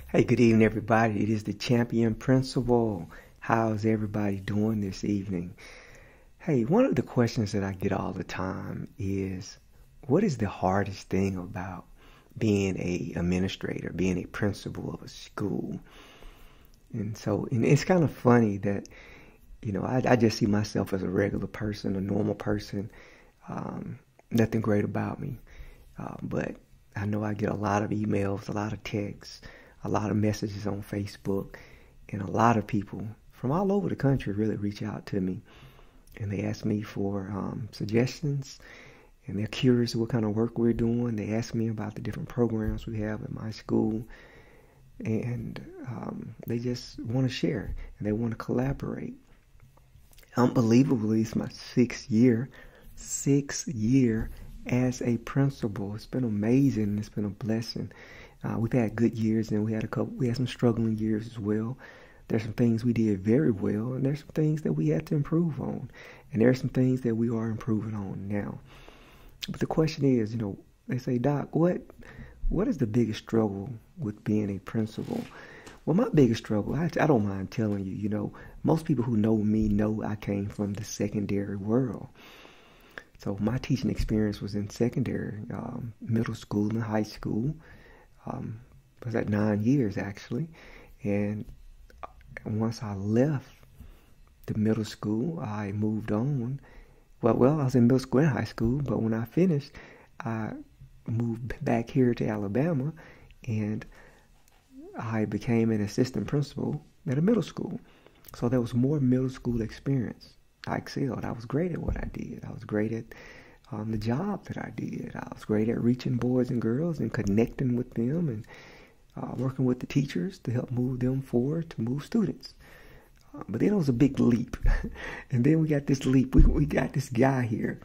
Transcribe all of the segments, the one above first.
Hey, good evening, everybody. It is the Champion Principal. How's everybody doing this evening? Hey, one of the questions that I get all the time is, what is the hardest thing about being a administrator, being a principal of a school? And it's kind of funny that, I just see myself as a regular person, a normal person, nothing great about me. But I know I get a lot of emails, a lot of texts, a lot of messages on Facebook, and a lot of people from all over the country really reach out to me. And they ask me for suggestions, and they're curious what kind of work we're doing. They ask me about the different programs we have at my school, and they just want to share, and they want to collaborate. Unbelievably, it's my sixth year as a principal. It's been amazing. It's been a blessing. We've had good years, and we had some struggling years as well. There's some things we did very well, and there's some things that we had to improve on, and there's some things that we are improving on now. But the question is, they say, Doc, what is the biggest struggle with being a principal? Well, my biggest struggle, I don't mind telling you, most people who know me know I came from the secondary world. So my teaching experience was in secondary, middle school and high school. Was at 9 years actually, and once I left the middle school, I moved on. Well, I was in middle school and high school, but when I finished, I moved back here to Alabama, and I became an assistant principal at a middle school. So there was more middle school experience. I excelled. I was great at what I did. I was great at the job that I did. I was great at reaching boys and girls and connecting with them and working with the teachers to help move them forward, to move students. But then it was a big leap. And then we got this leap. We got this guy here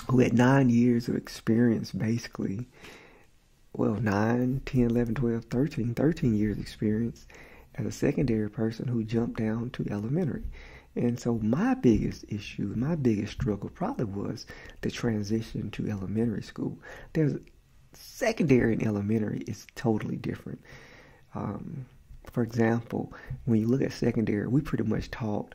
who had 9 years of experience, basically. Well, 9, 10, 11, 12, 13 years experience as a secondary person who jumped down to elementary. And so my biggest issue, my biggest struggle probably was the transition to elementary school. There's secondary and elementary is totally different. For example, when you look at secondary, we pretty much taught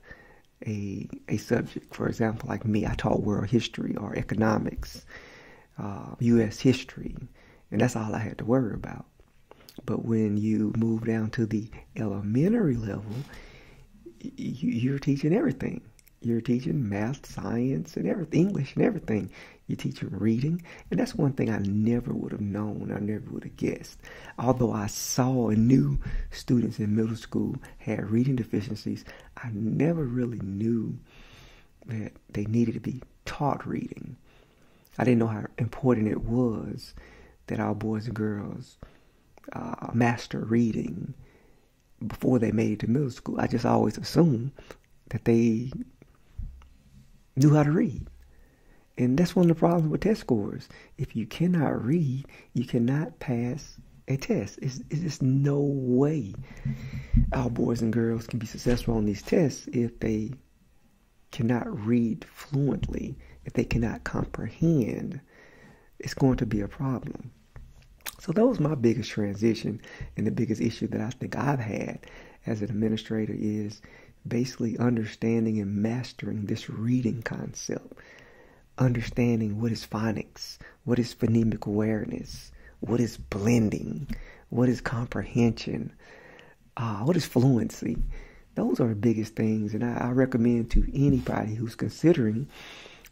a subject. For example, like me, I taught world history or economics, U.S. history, and that's all I had to worry about. But when you move down to the elementary level, you're teaching everything. You're teaching math, science, and everything, English and everything. You're teaching reading, and that's one thing I never would have known. I never would have guessed. Although I saw and knew students in middle school had reading deficiencies, I never really knew that they needed to be taught reading. I didn't know how important it was that our boys and girls master reading before they made it to middle school. I just always assumed that they knew how to read. And that's one of the problems with test scores. If you cannot read, you cannot pass a test. It's just no way our boys and girls can be successful on these tests if they cannot read fluently, if they cannot comprehend. It's going to be a problem. So that was my biggest transition, and the biggest issue that I think I've had as an administrator is basically understanding and mastering this reading concept. Understanding what is phonics, what is phonemic awareness, what is blending, what is comprehension, what is fluency. Those are the biggest things, and I recommend to anybody who's considering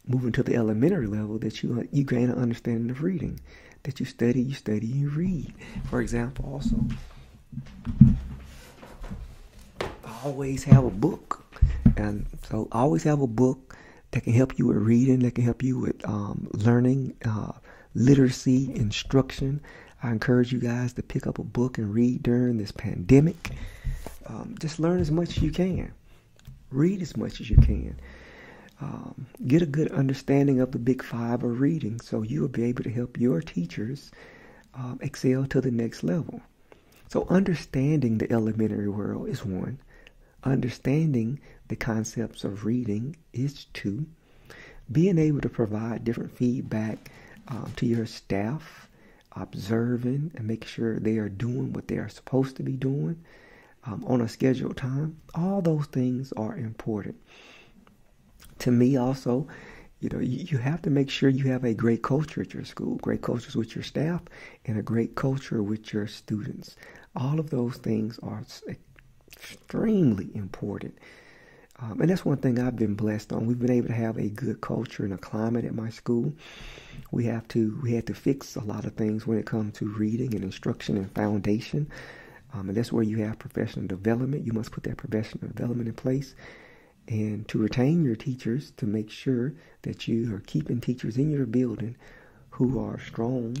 moving to the elementary level that you gain an understanding of reading. That you study, you read. For example, also, always have a book. And so always have a book that can help you with reading, that can help you with learning, literacy, instruction. I encourage you guys to pick up a book and read during this pandemic. Just learn as much as you can. Read as much as you can. Get a good understanding of the big five of reading so you'll be able to help your teachers excel to the next level. So understanding the elementary world is one. Understanding the concepts of reading is two. Being able to provide different feedback to your staff observing and making sure they are doing what they are supposed to be doing on a scheduled time. All those things are important. To me also, you have to make sure you have a great culture at your school, great cultures with your staff, and a great culture with your students. All of those things are extremely important. And that's one thing I've been blessed on. We've been able to have a good culture and a climate at my school. We had to fix a lot of things when it comes to reading and instruction and foundation. And that's where you have professional development. You must put that professional development in place. And to retain your teachers, to make sure that you are keeping teachers in your building who are strong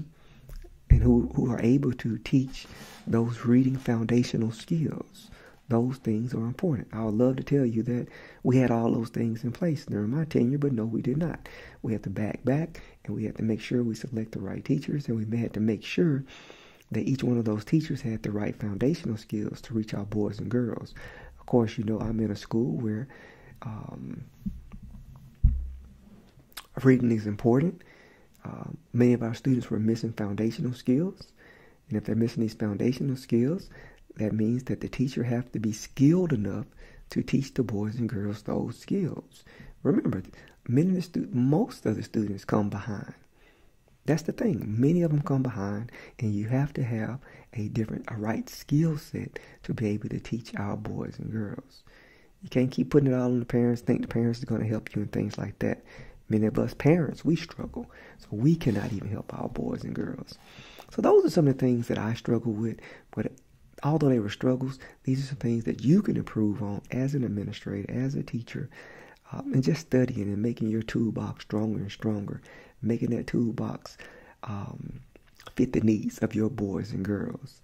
and who are able to teach those reading foundational skills. Those things are important. I would love to tell you that we had all those things in place during my tenure, but no, we did not. We had to back, and we had to make sure we select the right teachers, and we had to make sure that each one of those teachers had the right foundational skills to reach our boys and girls. Of course, I'm in a school where reading is important. Many of our students were missing foundational skills. And if they're missing these foundational skills, that means that the teacher has to be skilled enough to teach the boys and girls those skills. Remember, most of the students come behind. That's the thing. Many of them come behind, and you have to have a right skill set to be able to teach our boys and girls. You can't keep putting it all on the parents, think the parents are going to help you and things like that. Many of us parents, we struggle. So we cannot even help our boys and girls. So those are some of the things that I struggle with. But although they were struggles, these are some things that you can improve on as an administrator, as a teacher, and just studying and making your toolbox stronger and stronger, making that toolbox fit the needs of your boys and girls.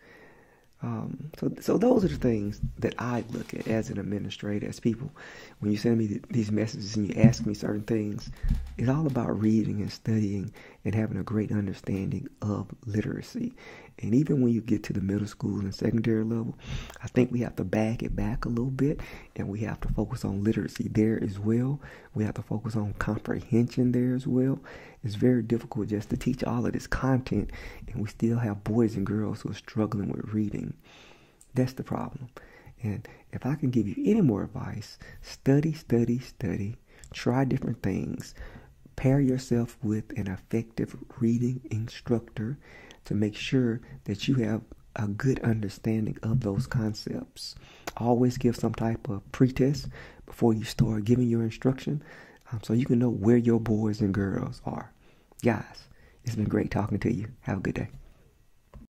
So those are the things that I look at as an administrator, as people. When you send me these messages and you ask me certain things, it's all about reading and studying and having a great understanding of literacy. And even when you get to the middle school and secondary level, I think we have to back it back a little bit, and we have to focus on literacy there as well. We have to focus on comprehension there as well. It's very difficult just to teach all of this content, and we still have boys and girls who are struggling with reading. That's the problem. And if I can give you any more advice, study, study, study. Try different things. Pair yourself with an effective reading instructor to make sure that you have a good understanding of those concepts. Always give some type of pretest before you start giving your instruction, so you can know where your boys and girls are. Guys, it's been great talking to you. Have a good day.